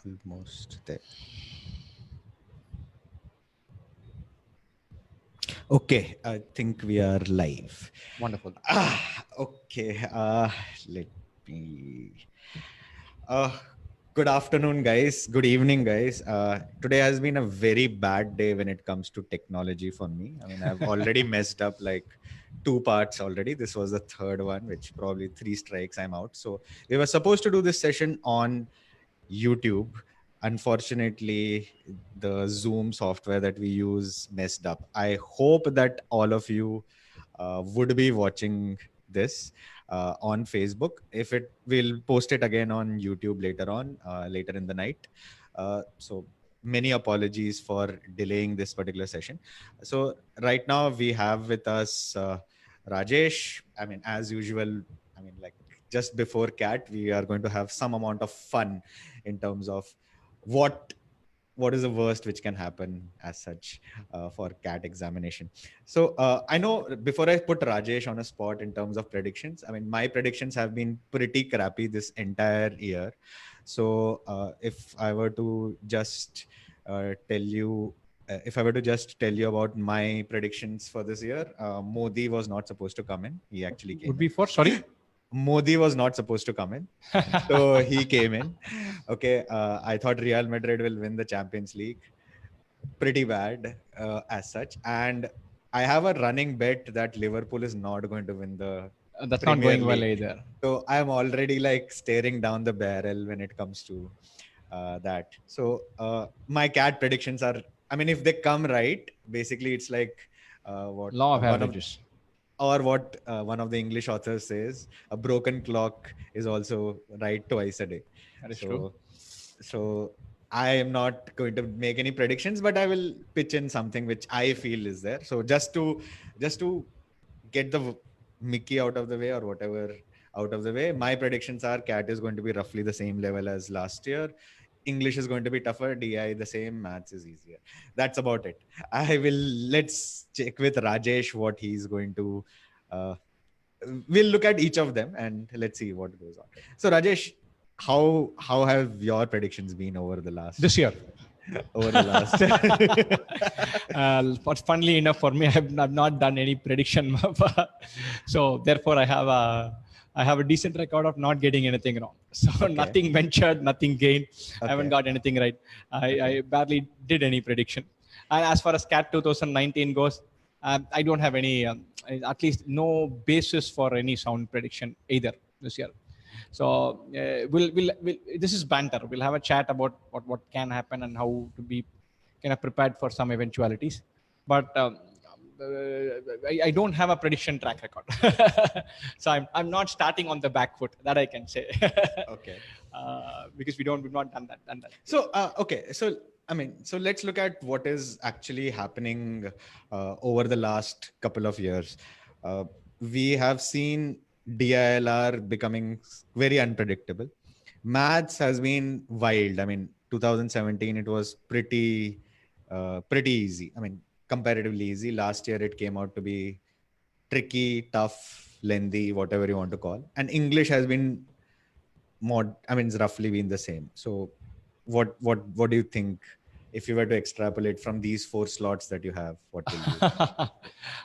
Almost there. Okay, I think we are live. Wonderful. Okay, let me. Uh, Good afternoon, guys. Good evening, guys. Today has been a very bad day when it comes to technology for me. I mean, I've already messed up like two parts already. This was the third one, which probably three strikes, I'm out. So we were supposed to do this session on YouTube. Unfortunately, the Zoom software that we use messed up. I hope that all of you would be watching this on Facebook. If it, we'll post it again on YouTube later on, later in the night. So many apologies for delaying this particular session. So right now we have with us Rajesh. I mean, as usual, I mean, like just before CAT, we are going to have some amount of fun in terms of what what is the worst which can happen as such for CAT examination. So I know before I put Rajesh on a spot in terms of predictions, I mean, my predictions have been pretty crappy this entire year. So if I were to just tell you, if I were to just tell you about my predictions for this year, Modi was not supposed to come in. He actually Would came be in. for, sorry? Modi was not supposed to come in. So he came in. Okay, I thought Real Madrid will win the Champions League. Pretty bad as such. And I have a running bet that Liverpool is not going to win the That's not Premier going well League. either. So I'm already like staring down the barrel when it comes to that. So my CAT predictions are, I mean, if they come right, basically it's like what Law of one of averages. or what one of the English authors says, a broken clock is also right twice a day. That is true. So I am not going to make any predictions, but I will pitch in something which I feel is there. So just to get the Mickey out of the way or whatever out of the way, my predictions are CAT is going to be roughly the same level as last year. English is going to be tougher, DI the same, maths is easier. That's about it. I will let's check with Rajesh what he's going to uh, we'll look at each of them and let's see what goes on. So Rajesh, how have your predictions been over the last This year. over the last But funnily enough for me, I've not done any prediction. So therefore I have a decent record of not getting anything wrong. So Okay. nothing ventured, nothing gained. I haven't Okay. got anything right. I barely did any prediction. And as far as CAT 2019 goes, I don't have any, at least no basis for any sound prediction either this year. So we'll this is banter. We'll have a chat about what can happen and how to be kind of prepared for some eventualities. But I don't have a prediction track record, so I'm not starting on the back foot. That I can say. Okay. Because we've not done that. So okay, so I mean, so let's look at what is actually happening over the last couple of years. We have seen DILR becoming very unpredictable. Maths has been wild. I mean, 2017 it was pretty easy. I mean, comparatively easy. Last year it came out to be tricky, tough, lengthy, whatever you want to call. And English has been more. I mean, it's roughly been the same. So what do you think if you were to extrapolate from these four slots that you have, what will you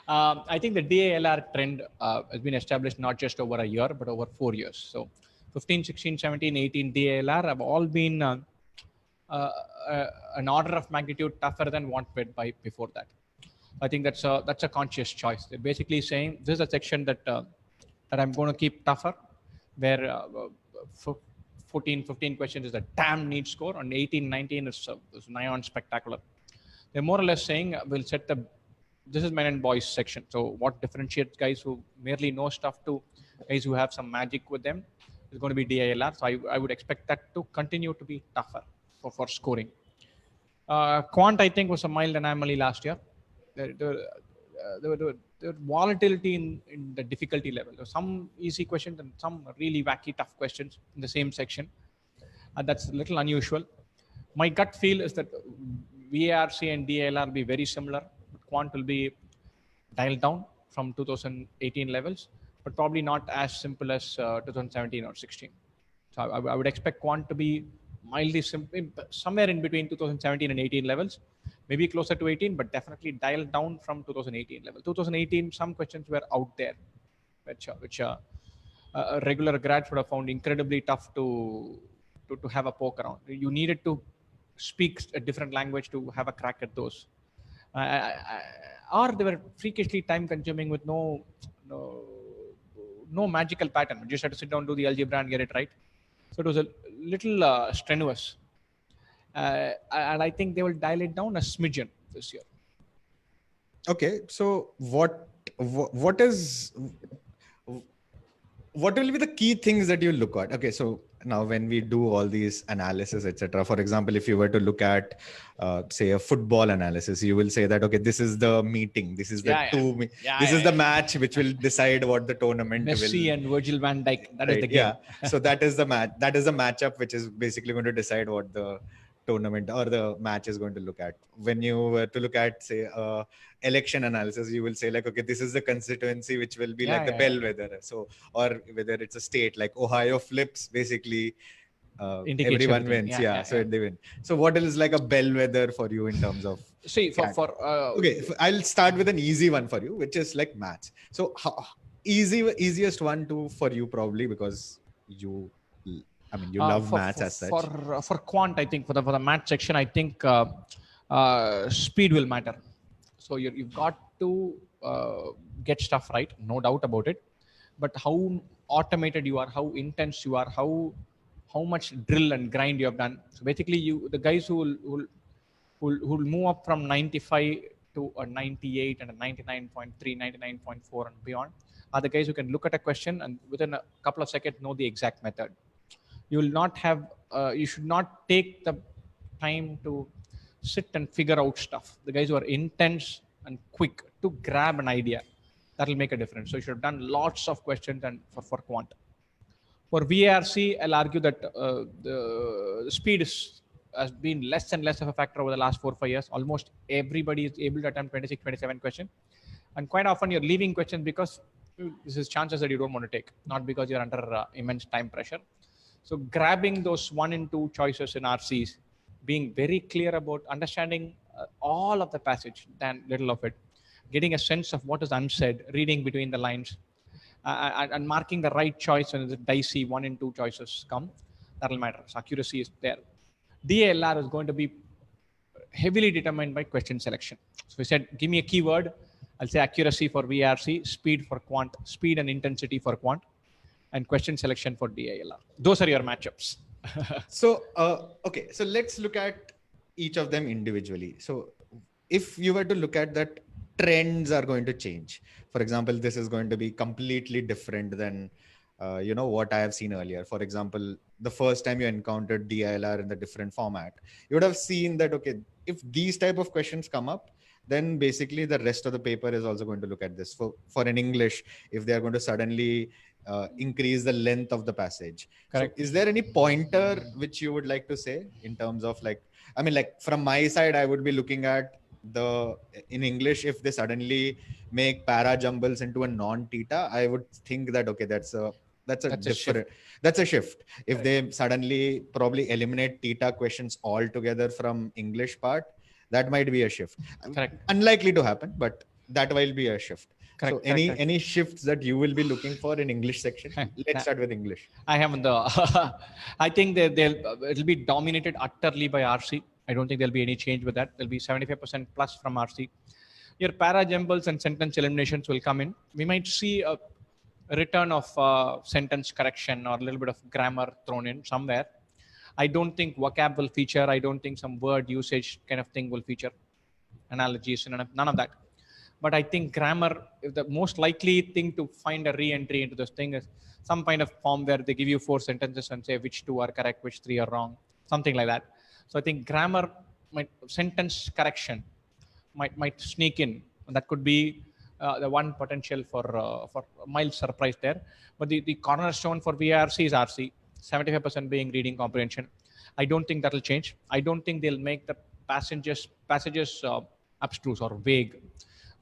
I think the DALR trend has been established not just over a year, but over 4 years. So 15, 16, 17, 18 DALR have all been uh, an order of magnitude tougher than what went by before that. I think that's a conscious choice. They're basically saying this is a section that I'm going to keep tougher, where 14, 15 questions is a damn neat score, and 18, 19 is nigh on spectacular. They're more or less saying we'll set the this is men and boys section. So what differentiates guys who merely know stuff to guys who have some magic with them is going to be DILR. So I would expect that to continue to be tougher for scoring. Quant, I think, was a mild anomaly last year. There were volatility in the difficulty level. There were some easy questions and some really wacky, tough questions in the same section. That's a little unusual. My gut feel is that VARC and DLR will be very similar. Quant will be dialed down from 2018 levels, but probably not as simple as 2017 or 16. So I would expect Quant to be mildly simple, somewhere in between 2017 and 18 levels, maybe closer to 18, but definitely dialed down from 2018 level. 2018, some questions were out there, which a regular grads would have found incredibly tough to have a poke around. You needed to speak a different language to have a crack at those. Or they were freakishly time consuming with no no magical pattern. You just had to sit down, do the algebra, and get it right. So it was a little strenuous. And I think they will dial it down a smidgen this year. Okay, so what is what will be the key things that you look at? Okay, so now when we do all these analysis, etc., for example, if you were to look at say a football analysis, you will say that, okay, this is the meeting, this is the this is the match which will decide what the tournament Messi will. and Virgil van Dijk, that is the game. So that is the match, that is the matchup which is basically going to decide what the tournament or the match is going to look at. When you were to look at, say, election analysis, you will say like, okay, this is the constituency which will be like the bellwether. So, or whether it's a state like Ohio flips, basically everyone wins. So they win. So what is like a bellwether for you in terms of? See, okay, I'll start with an easy one for you, which is like maths. So easiest one for you probably, because you love maths as such. For quant, I think for the math section, I think speed will matter. So you've got to get stuff right, no doubt about it. But how automated you are, how intense you are, how much drill and grind you have done. So basically, the guys who will move up from 95 to a 98 and a 99.3, 99.4 and beyond are the guys who can look at a question and within a couple of seconds know the exact method. You will not have, you should not take the time to sit and figure out stuff. The guys who are intense and quick to grab an idea, that will make a difference. So you should have done lots of questions and for quant. For VARC, I'll argue that the speed has been less and less of a factor over the last 4 or 5 years. Almost everybody is able to attempt 26, 27 questions. And quite often you're leaving questions because this is chances that you don't want to take, not because you're under immense time pressure. So grabbing those 1 and 2 choices in RCs, being very clear about understanding all of the passage, than little of it, getting a sense of what is unsaid, reading between the lines, and marking the right choice when the dicey 1 and 2 choices come, that'll matter. So accuracy is there. DALR is going to be heavily determined by question selection. So we said, give me a keyword. I'll say accuracy for VRC, speed for quant, speed and intensity for quant, and question selection for DALR. Those are your matchups. So, okay. So let's look at each of them individually. So if you were to look at that, trends are going to change. For example, this is going to be completely different than what I have seen earlier. For example, the first time you encountered DILR in the different format, you would have seen that, okay, if these type of questions come up, then basically the rest of the paper is also going to look at this. For an English, if they are going to suddenly increase the length of the passage. Correct. So is there any pointer which you would like to say in terms of like from my side, I would be looking at in English, if they suddenly make para jumbles into a non-theta, I would think that, okay, that's a shift. If they suddenly probably eliminate theta questions altogether from English part, that might be a shift. Correct. Unlikely to happen, but that will be a shift. Correct. So any shifts that you will be looking for in English section? Let's start with English. I haven't. I think it'll be dominated utterly by RC. I don't think there'll be any change with that. There'll be 75% plus from RC. Your para jumbles and sentence eliminations will come in. We might see a return of sentence correction or a little bit of grammar thrown in somewhere. I don't think vocab will feature. I don't think some word usage kind of thing will feature. Analogies, none of that. But I think grammar, the most likely thing to find a re-entry into this thing is some kind of form where they give you 4 sentences and say which 2 are correct, which 3 are wrong, something like that. So I think grammar, sentence correction might sneak in. And that could be the one potential for a mild surprise there. But the cornerstone for VRC is RC, 75% being reading comprehension. I don't think that'll change. I don't think they'll make the passages abstruse or vague.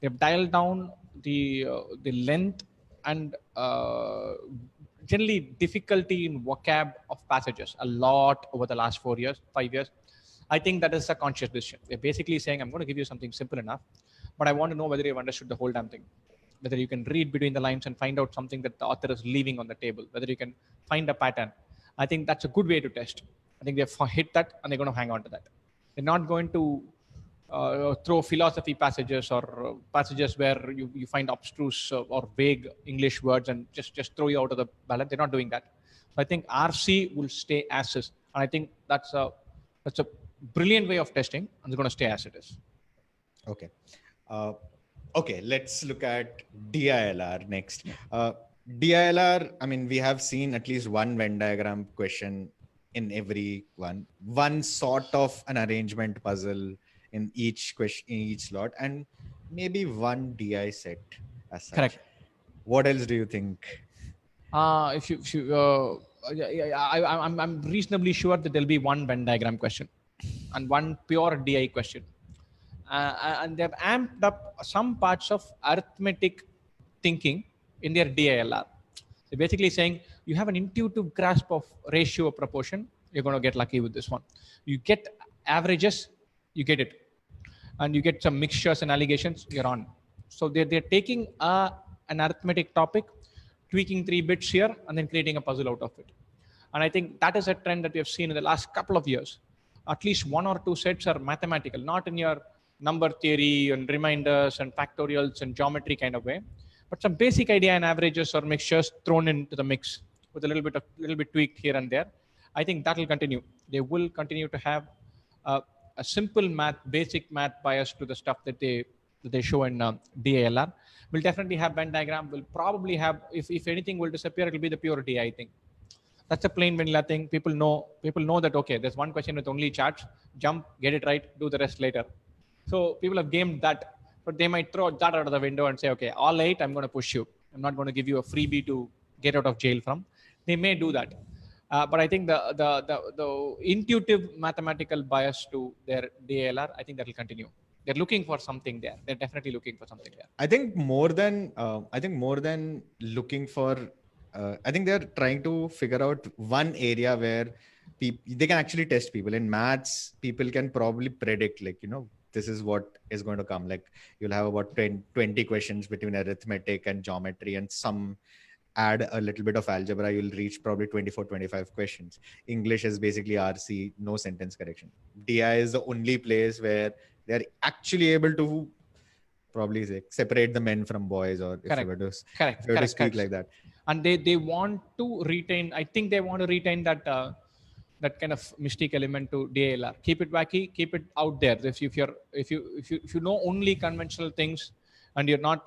They've dialed down the length and generally difficulty in vocab of passages a lot over the last 4 years, 5 years. I think that is a conscious decision. They're basically saying, I'm going to give you something simple enough, but I want to know whether you've understood the whole damn thing, whether you can read between the lines and find out something that the author is leaving on the table, whether you can find a pattern. I think that's a good way to test. I think they've hit that and they're going to hang on to that. They're not going to throw philosophy passages or passages where you find abstruse or vague English words and just throw you out of the balance. They're not doing that. So I think RC will stay as is. And I think that's a brilliant way of testing, and it's going to stay as it is. Okay. Uh, okay, let's look at DILR next. DILR, I mean, we have seen at least one Venn diagram question in every one sort of an arrangement puzzle in each question, in each slot, and maybe one DI set as such. Correct. What else do you think? I'm reasonably sure that there'll be one Venn diagram question and one pure DI question. And they've amped up some parts of arithmetic thinking in their DILR. So basically saying you have an intuitive grasp of ratio or proportion, you're going to get lucky with this one. You get averages, you get it. And you get some mixtures and allegations, you're on. So they're taking an arithmetic topic, tweaking 3 bits here, and then creating a puzzle out of it. And I think that is a trend that we have seen in the last couple of years. At least 1 or 2 sets are mathematical, not in your number theory and reminders and factorials and geometry kind of way, but some basic idea and averages or mixtures thrown into the mix with a little bit tweaked here and there. I think that will continue. They will continue to have a simple math, basic math bias to the stuff that they show in DILR. We'll definitely have Venn diagram. We'll probably have, if anything will disappear, it'll be the pure DI thing. That's a plain vanilla thing. People know that, okay, there's one question with only charts. Jump, get it right, do the rest later. So people have gamed that, but they might throw that out of the window and say, okay, all 8, I'm going to push you. I'm not going to give you a freebie to get out of jail from. They may do that. But I think the intuitive mathematical bias to their DILR, I think that will continue. They're looking for something there. They're definitely looking for something there. I think more than looking for, I think they're trying to figure out one area where they can actually test people. In maths, people can probably predict, like, this is what is going to come. Like, you'll have about 20 questions between arithmetic and geometry, and some add a little bit of algebra, you'll reach probably 24, 25 questions. English is basically RC, no sentence correction. DI is the only place where they're actually able to probably separate the men from boys, or if you were to speak like that. And they want to retain, I think they want to retain that kind of mystique element to DILR. Keep it wacky, keep it out there. If you know only conventional things, and you're not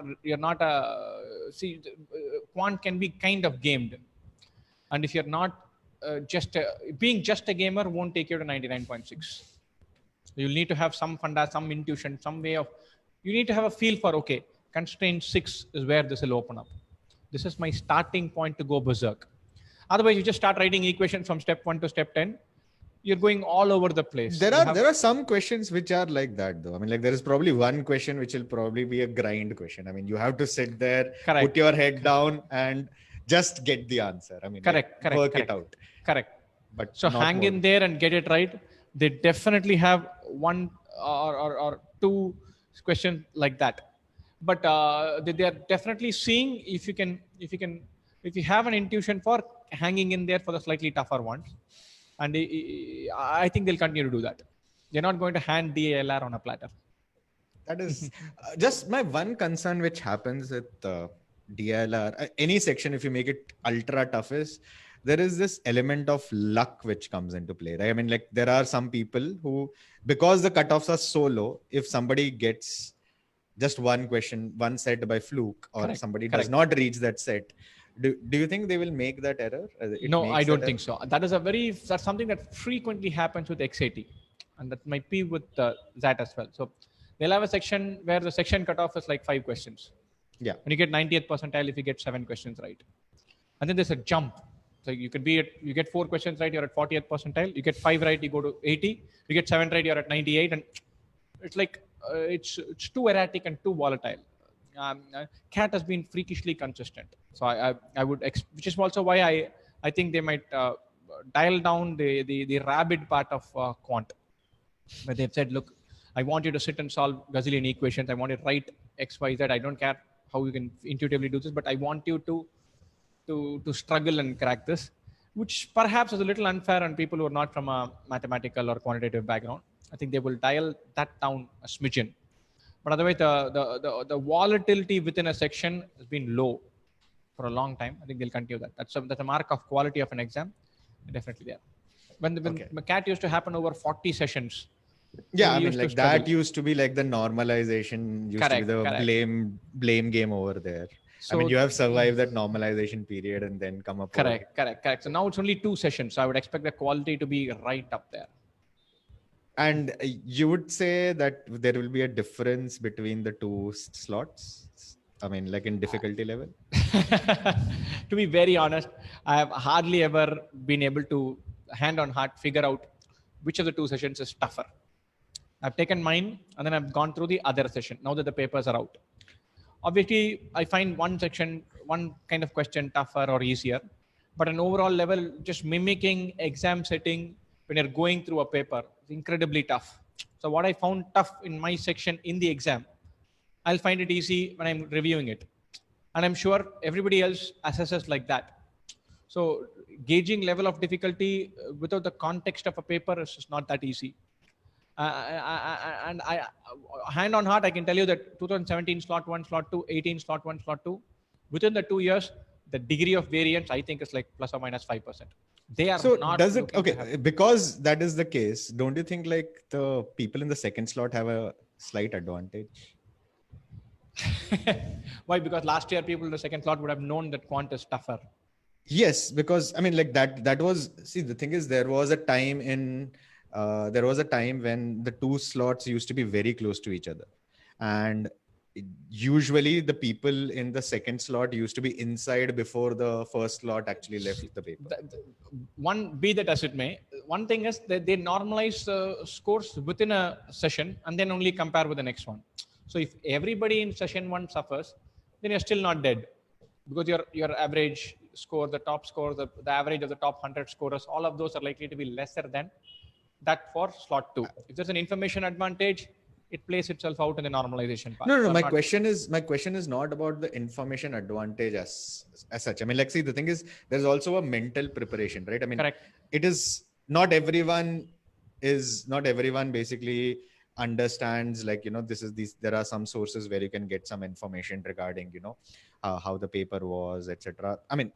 quant can be kind of gamed, and if you're not being just a gamer won't take you to 99.6. You'll need to have some funda, some intuition, some way of, you need to have a feel for, okay, constraint 6 is where this will open up. This is my starting point to go berserk. Otherwise, you just start writing equations from step 1 to step 10. You're going all over the place. There are some questions which are like that, though. I mean, like, there is probably one question which will probably be a grind question. I mean, you have to sit there, put your head down, and just get the answer. I mean, work it out. Correct. But so hang in there and get it right. They definitely have 1 or 2 questions like that. But they are definitely seeing if you have an intuition for hanging in there for the slightly tougher ones. And I think they'll continue to do that. They're not going to hand DILR on a platter. That is just my one concern, which happens with DILR. Any section, if you make it ultra tough, is there is this element of luck which comes into play, right? I mean, like, there are some people who, because the cutoffs are so low, if somebody gets just one question, one set by fluke, or somebody does not reach that set, do you think they will make that error? No, I don't think so. That's something that frequently happens with XAT, and that might be with that as well. So they'll have a section where the section cutoff is like 5 questions. Yeah. And you get 90th percentile if you get 7 questions right. And then there's a jump. So you get 4 questions right, you're at 40th percentile. You get 5 right, you go to 80. You get 7 right, you're at 98. And it's like, it's too erratic and too volatile. Cat has been freakishly consistent. So I would, which is also why I think they might dial down the rabid part of quant, where they've said, look, I want you to sit and solve gazillion equations. I want you to write X, Y, Z. I don't care how you can intuitively do this, but I want you to struggle and crack this, which perhaps is a little unfair on people who are not from a mathematical or quantitative background. I think they will dial that down a smidgen. But otherwise, the volatility within a section has been low for a long time. I think they'll continue that. That's a mark of quality of an exam. Definitely there. When Okay. CAT used to happen over 40 sessions, Yeah, we I mean, used to like struggle. that used to be like the normalization, used to be Correct, the correct. blame game over there. I mean, So you have survived that normalization period and then come up over. correct. So now it's only 2 sessions. So I would expect the quality to be right up there. And you would say that there will be a difference between the two slots. I mean, like in difficulty level. To be very honest, I have hardly ever been able to hand on heart figure out which of the 2 sessions is tougher. I've taken mine and then I've gone through the other session now that the papers are out. Obviously, I find one section, one kind of question tougher or easier, but an overall level, just mimicking exam setting when you're going through a paper is incredibly tough. So what I found tough in my section in the exam, I'll find it easy when I'm reviewing it. And I'm sure everybody else assesses like that. So gauging level of difficulty without the context of a paper is just not that easy. And hand on heart, I can tell you that 2017 slot one, slot two, 18 slot one, slot two, within the 2 years, the degree of variance I think is like plus or minus 5%. They are So not does it, looking to have. okay, because that is the case, don't you think like the people in the second slot have a slight advantage? Why? Because last year people in the second slot would have known that quant is tougher. Yes, because I mean, like that was, see, the thing is, there was a time when the two slots used to be very close to each other, and usually the people in the second slot used to be inside before the first slot actually left the paper. One, be that as it may, one thing is that they normalize scores within a session and then only compare with the next one. So if everybody in session one suffers, then you're still not dead, because your average score, the top score, the average of the top 100 scorers, all of those are likely to be lesser than that for slot two. If there's an information advantage, it plays itself out in the normalization part. No, So I'm my not. question is not about the information advantage as such. I mean, like, see, the thing is, there's also a mental preparation, right? I mean, Correct. it is not everyone basically understands, like, this is these, there are some sources where you can get some information regarding, how the paper was, etc. I mean,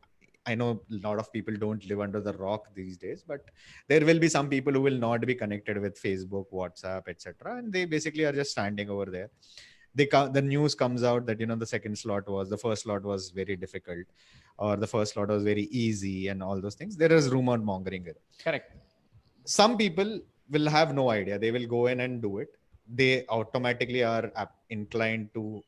I know a lot of people don't live under the rock these days, but there will be some people who will not be connected with Facebook, WhatsApp, etc., and they basically are just standing over there. The news comes out that the first slot was very difficult, or the first slot was very easy, and all those things. There is rumor mongering. Correct. Some people will have no idea. They will go in and do it. They automatically are inclined to,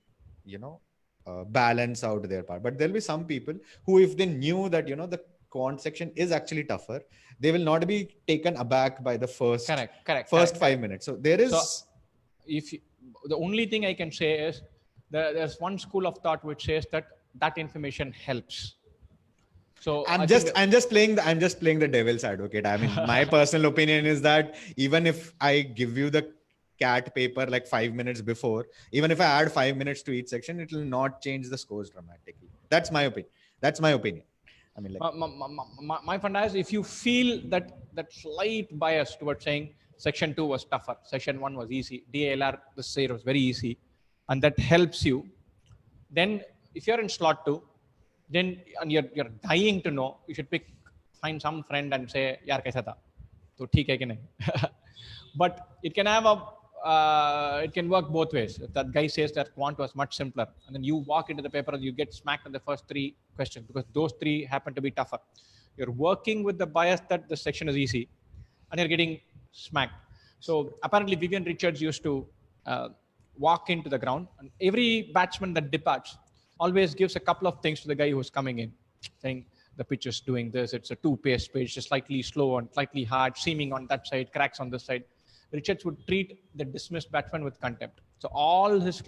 balance out their part. But there'll be some people who, if they knew that, the quant section is actually tougher, they will not be taken aback by the first Correct. 5 minutes. So there is. So if you, the only thing I can say is there's one school of thought which says that information helps. So I'm just playing the devil's advocate. I mean, my personal opinion is that even if I give you the CAT paper like 5 minutes before, even if I add 5 minutes to each section, it will not change the scores dramatically. That's my opinion. I mean, like, my fund is, if you feel that slight bias towards saying section 2 was tougher, section 1 was easy, DALR this year was very easy, and that helps you, then if you're in slot 2, then and you're dying to know, you should find some friend and say, yaar kaisa tha, to theek hai ki nahi. But it can have it can work both ways. If that guy says that quant was much simpler, and then you walk into the paper and you get smacked in the first 3 questions because those 3 happen to be tougher, you're working with the bias that the section is easy, and you're getting smacked. So apparently Vivian Richards used to walk into the ground, and every batsman that departs always gives a couple of things to the guy who's coming in, saying the pitch is doing this, it's a 2-pace pitch, just slightly slow and slightly hard, seaming on that side, cracks on this side. Richards would treat the dismissed batsman with contempt. So all his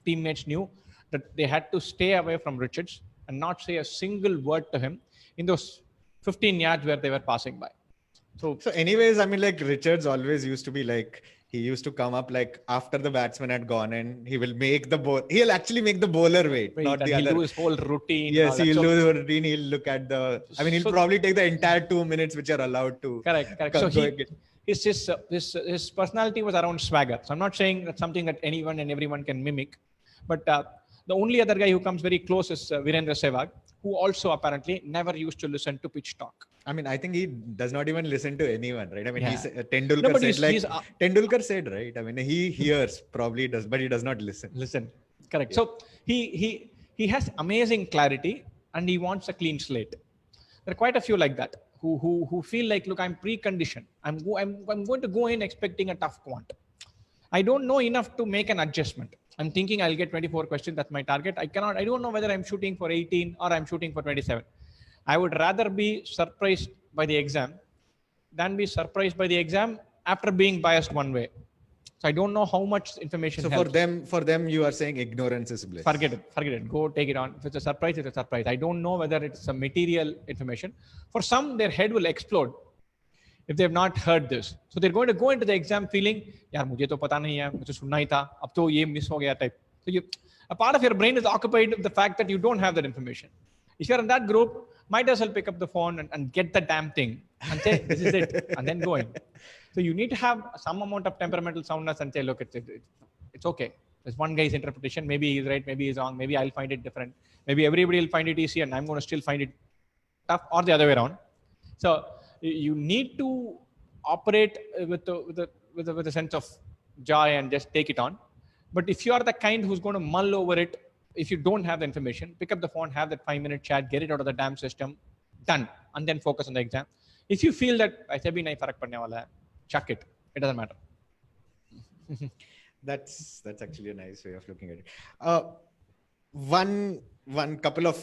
teammates knew that they had to stay away from Richards and not say a single word to him in those 15 yards where they were passing by. So anyways, I mean, like Richards always used to be like, he used to come up like after the batsman had gone and he will make the ball. He'll actually make the bowler wait, not and the he'll other. do his whole routine. Yes, And he'll all that. do the routine. He'll look at the. I mean, he'll probably take the entire 2 minutes which are allowed to. Correct. So his personality was around swagger. So I'm not saying that's something that anyone and everyone can mimic, but the only other guy who comes very close is Virendra Sehwag, who also apparently never used to listen to pitch talk. I mean, I think he does not even listen to anyone, right? I mean, Yeah. Tendulkar said, like he's, Tendulkar said, right? I mean, he hears, probably does, but he does not listen. Correct. Yeah. So he has amazing clarity and he wants a clean slate. There are quite a few like that who feel like, look, I'm preconditioned. I'm going to go in expecting a tough quant. I don't know enough to make an adjustment. I'm thinking I'll get 24 questions. That's my target. I don't know whether I'm shooting for 18 or I'm shooting for 27. I would rather be surprised by the exam than be surprised by the exam after being biased one way. So I don't know how much information. So helps. for them, you are saying ignorance is bliss. Forget it. Go take it on. If it's a surprise, it's a surprise. I don't know whether it's a material information. For some, their head will explode if they have not heard this. So they're going to go into the exam feeling, यार मुझे तो पता नहीं है, मुझे सुनना ही था, अब तो ये miss हो गया type. So a part of your brain is occupied with the fact that you don't have that information. If you're in that group, might as well pick up the phone and get the damn thing and say, this is it, and then go in. So you need to have some amount of temperamental soundness and say, look, it's okay. There's one guy's interpretation. Maybe he's right, maybe he's wrong. Maybe I'll find it different. Maybe everybody will find it easy and I'm going to still find it tough, or the other way around. So you need to operate with a sense of joy and just take it on. But if you are the kind who's going to mull over it, if you don't have the information, pick up the phone, have that 5-minute chat, get it out of the damn system, done, and then focus on the exam. If you feel that I said nahi farak padne wala hai, chuck it. It doesn't matter. That's actually a nice way of looking at it. One couple of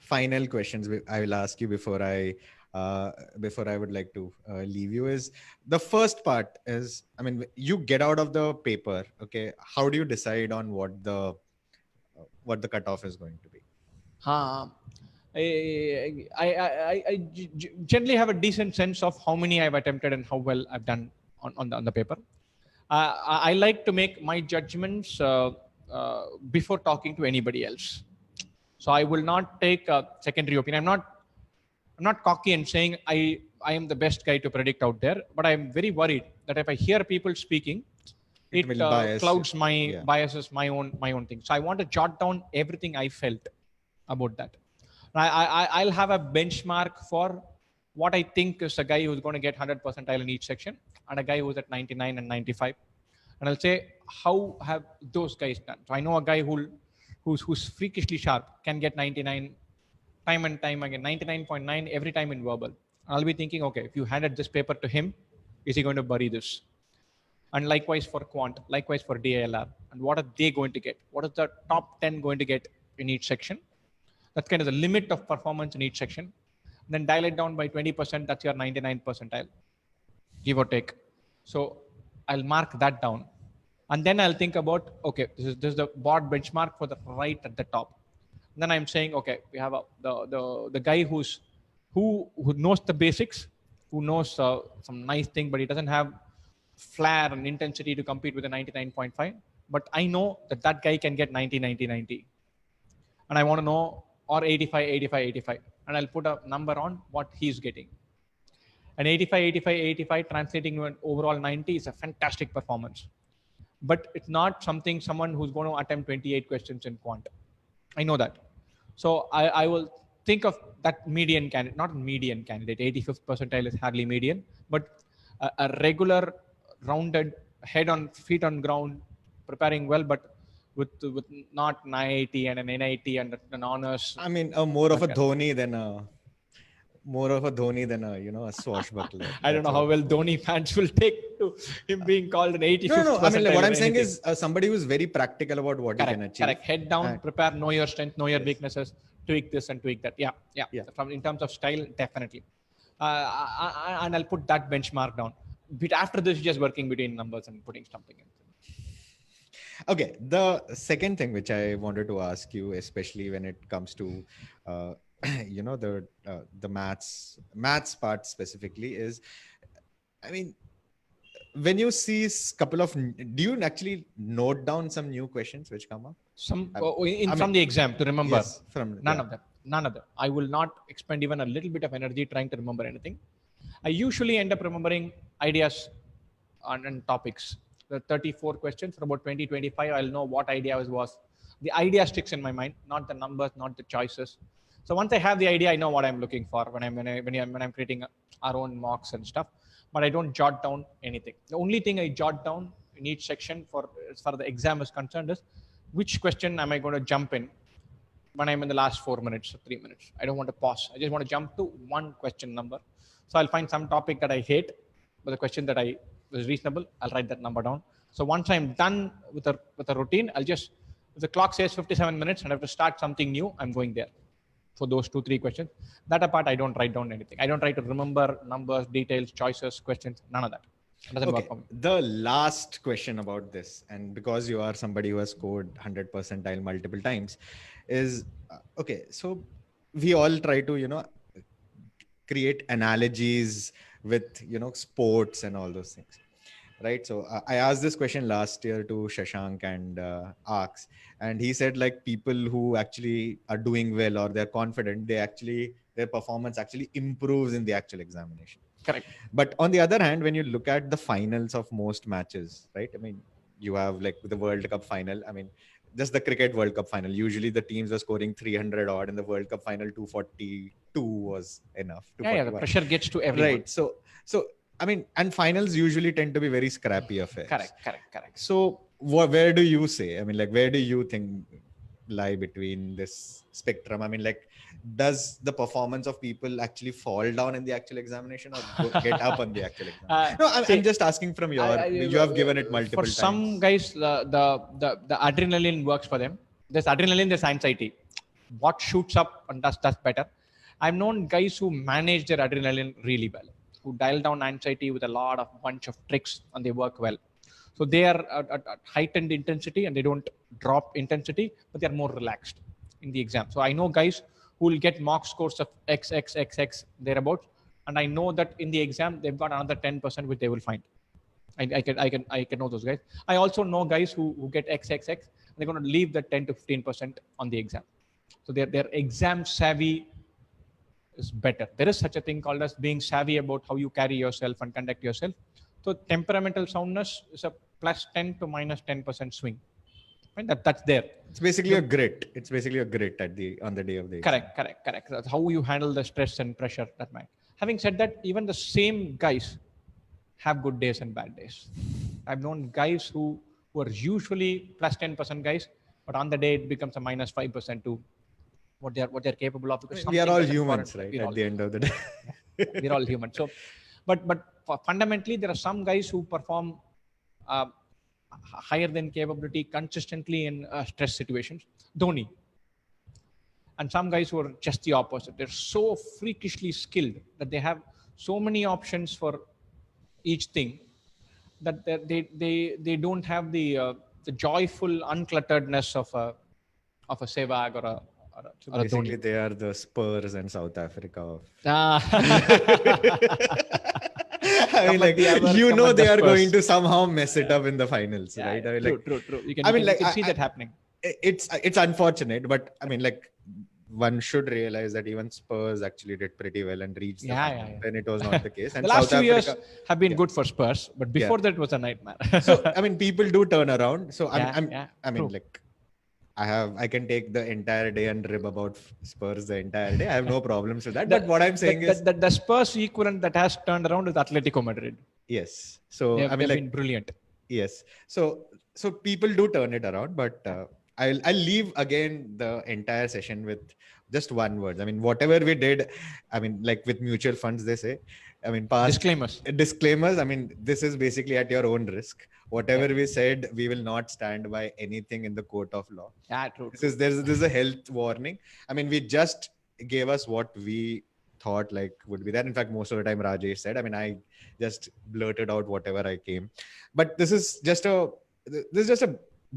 final questions I will ask you before I would like to leave you is, the first part is, I mean, you get out of the paper, okay? How do you decide on what the cutoff is going to be? I generally have a decent sense of how many I've attempted and how well I've done on the paper. I like to make my judgments before talking to anybody else. So I will not take a secondary opinion. I'm not cocky and saying I am the best guy to predict out there, but I'm very worried that if I hear people speaking, it clouds my biases, my own thing. So I want to jot down everything I felt about that. I'll have a benchmark for what I think is a guy who's going to get 100 percentile in each section and a guy who's at 99 and 95. And I'll say, how have those guys done? So I know a guy who's freakishly sharp can get 99 time and time again, 99.9 every time in verbal. I'll be thinking, okay, if you handed this paper to him, is he going to bury this? And likewise for quant, likewise for DALR. And what are they going to get? What is the top 10 going to get in each section? That's kind of the limit of performance in each section. And then dial it down by 20%, that's your 99 percentile, give or take. So I'll mark that down. And then I'll think about, okay, this is the board benchmark for the right at the top. And then I'm saying, okay, we have the guy who knows the basics, who knows some nice thing, but he doesn't have flair and intensity to compete with a 99.5. But I know that guy can get 90, 90, 90. And I want to know, or 85, 85, 85. And I'll put a number on what he's getting. And 85, 85, 85 translating to an overall 90 is a fantastic performance. But it's not someone who's going to attempt 28 questions in quant. I know that. So I will think of that median candidate, not median candidate, 85th percentile is hardly median, but a regular, rounded, feet on ground, preparing well, but with not an IIT and an NIT and an honors. I mean, more of a Dhoni than a swashbuckler. I don't know how well Dhoni fans will take to him being called an 85th. No. I mean, like, what I'm saying is somebody who's very practical about what he can achieve. Correct. Head down, prepare, know your strength, know your weaknesses, tweak this and tweak that. Yeah. From in terms of style, definitely. And I'll put that benchmark down. But after this, just working between numbers and putting something in. Okay, the second thing which I wanted to ask you, especially when it comes to, uh, the maths part specifically, is, I mean, when you see couple of, do you actually note down some new questions which come up? Some Um, I from mean, the exam to remember. yes, from None yeah. of them. None of them. I will not expend even a little bit of energy trying to remember anything. I usually end up remembering ideas on topics. The 34 questions for about 20, 25, I'll know what idea was. The idea sticks in my mind, not the numbers, not the choices. So once I have the idea, I know what I'm looking for when I'm creating our own mocks and stuff. But I don't jot down anything. The only thing I jot down in each section for as far as the exam is concerned is which question am I going to jump in when I'm in the last 4 minutes or 3 minutes. I don't want to pause. I just want to jump to one question number. So I'll find some topic that I hate, but the question that I was reasonable, I'll write that number down. So once I'm done with a routine, I'll just, if the clock says 57 minutes and I have to start something new, I'm going there for those 2 3 questions. That apart, I don't write down anything. I don't try to remember numbers, details, choices, questions, none of that. It doesn't work Okay, for me. the last question about this, and because you are somebody who has scored 100 percentile multiple times, is okay. So we all try to, create analogies with, sports and all those things, right? So I asked this question last year to Shashank and Arks, and he said, like, people who actually are doing well or they're confident, their performance actually improves in the actual examination. Correct. But on the other hand, when you look at the finals of most matches, right? I mean, you have like the World Cup final. I mean, just the cricket World Cup final. Usually the teams were scoring 300 odd. In the World Cup final, 242 was enough. Yeah, the 241. pressure gets to everyone. Right. So I mean, and finals usually tend to be very scrappy affairs. Correct. So where do you say? I mean, like, where do you think lie between this spectrum? I mean, like, does the performance of people actually fall down in the actual examination or get up on the actual exam? No, I'm See, just asking from you have given it for multiple some times. guys, the adrenaline works for them. There's adrenaline, there's anxiety. What shoots up and does better. I've known guys who manage their adrenaline really well, who dial down anxiety with a lot of bunch of tricks, and they work well. So they are at heightened intensity and they don't drop intensity, but they are more relaxed in the exam. So I know guys who will get mock scores of X thereabouts, and I know that in the exam they've got another 10% which they will find. I can know those guys. I also know guys who get XXX and they're going to leave the 10 to 15% on the exam. So their exam savvy is better. There is such a thing called as being savvy about how you carry yourself and conduct yourself. So temperamental soundness is a plus 10 to minus 10% swing. Right? That's there. It's basically The a grit. It's basically a grit on the day of the exam. correct. That's how you handle the stress and pressure that might. Having said that, even the same guys have good days and bad days. I've known guys who are usually plus 10% guys, but on the day it becomes a minus 5% to what they're capable of I because mean, we are something all doesn't humans, warrant. right? We're At all the end human. of the day. We're all human. So, but fundamentally, there are some guys who perform uh, higher than capability consistently in stress situations. Dhoni, and some guys who are just the opposite. They're so freakishly skilled that they have so many options for each thing that they don't have the joyful unclutteredness of a Sehwag So or a Dhoni. basically, they are the Spurs and South Africa of. Ah. I mean, Come at like, the ever, come at the they are going Spurs. to somehow mess it up in the finals, Yeah, right? I mean, true, like, true, true. You can I you mean, can you like, can see that happening. it's unfortunate, but I mean, like, one should realize that even Spurs actually did pretty well and reached the final. Yeah. Then it was not the case, The and last South 2 years Africa, have been yeah, good for Spurs, but yeah. before that it was a nightmare. So I mean, people do turn around. So Yeah, I mean, true. like, I can take the entire day and rib about Spurs the entire day. I have no problems with that. The, But what I'm saying is, the Spurs equivalent that has turned around is Atletico Madrid. yes. So I mean, They've like, been brilliant. yes. So people do turn it around, but I'll leave again the entire session with just one word. I mean, whatever we did, I mean, like with mutual funds, they say, I mean, past Disclaimers. disclaimers. I mean, this is basically at your own risk. Yeah, Whatever we said, we will not stand by anything in the court of law. yeah, true, This true. is this is a health warning. I mean, we just gave us what we thought like would be there. In fact, most of the time Rajesh said. I mean, I just blurted out whatever I came. But this is just a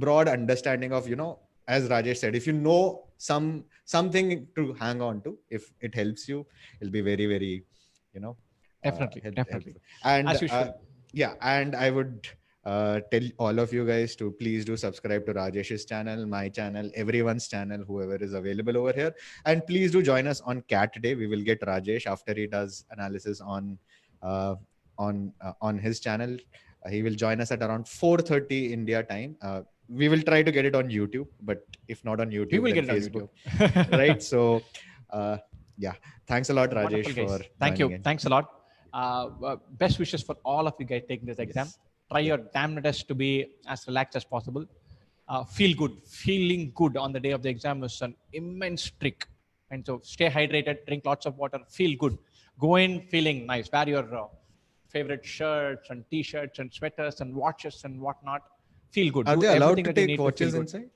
broad understanding of, as Rajesh said, if you know something to hang on to, if it helps you, it'll be very, very, Definitely, definitely. helpful. And As usual. yeah, and I would tell all of you guys to please do subscribe to Rajesh's channel, my channel, everyone's channel, whoever is available over here. And please do join us on Cat Day. We will get Rajesh after he does analysis uh, on his channel. He will join us at around 4:30 India time. We will try to get it on YouTube, but if not on We YouTube, will then get it on Facebook. YouTube. Right? So, yeah. Thanks a lot, Rajesh, Wonderful, for guys. Thank joining you. in. Thanks a lot. Best wishes for all of you guys taking this exam. Yes. Try Yeah. your damnedest to be as relaxed as possible. Feel good. Feeling good on the day of the exam is an immense trick. And so stay hydrated, drink lots of water, feel good. Go in feeling nice. Wear your favorite shirts and t-shirts and sweaters and watches and whatnot. Feel good. Are Do they allowed everything to that you take need to feel watches good. inside?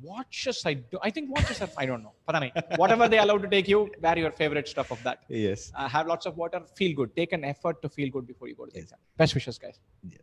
Watches, I think watches are, I don't know. Pata nahi. Whatever they allow to take you, wear your favorite stuff of that. Yes. Have lots of water, feel good. Take an effort to feel good before you go to the Yes. exam. Best wishes, guys. Yes.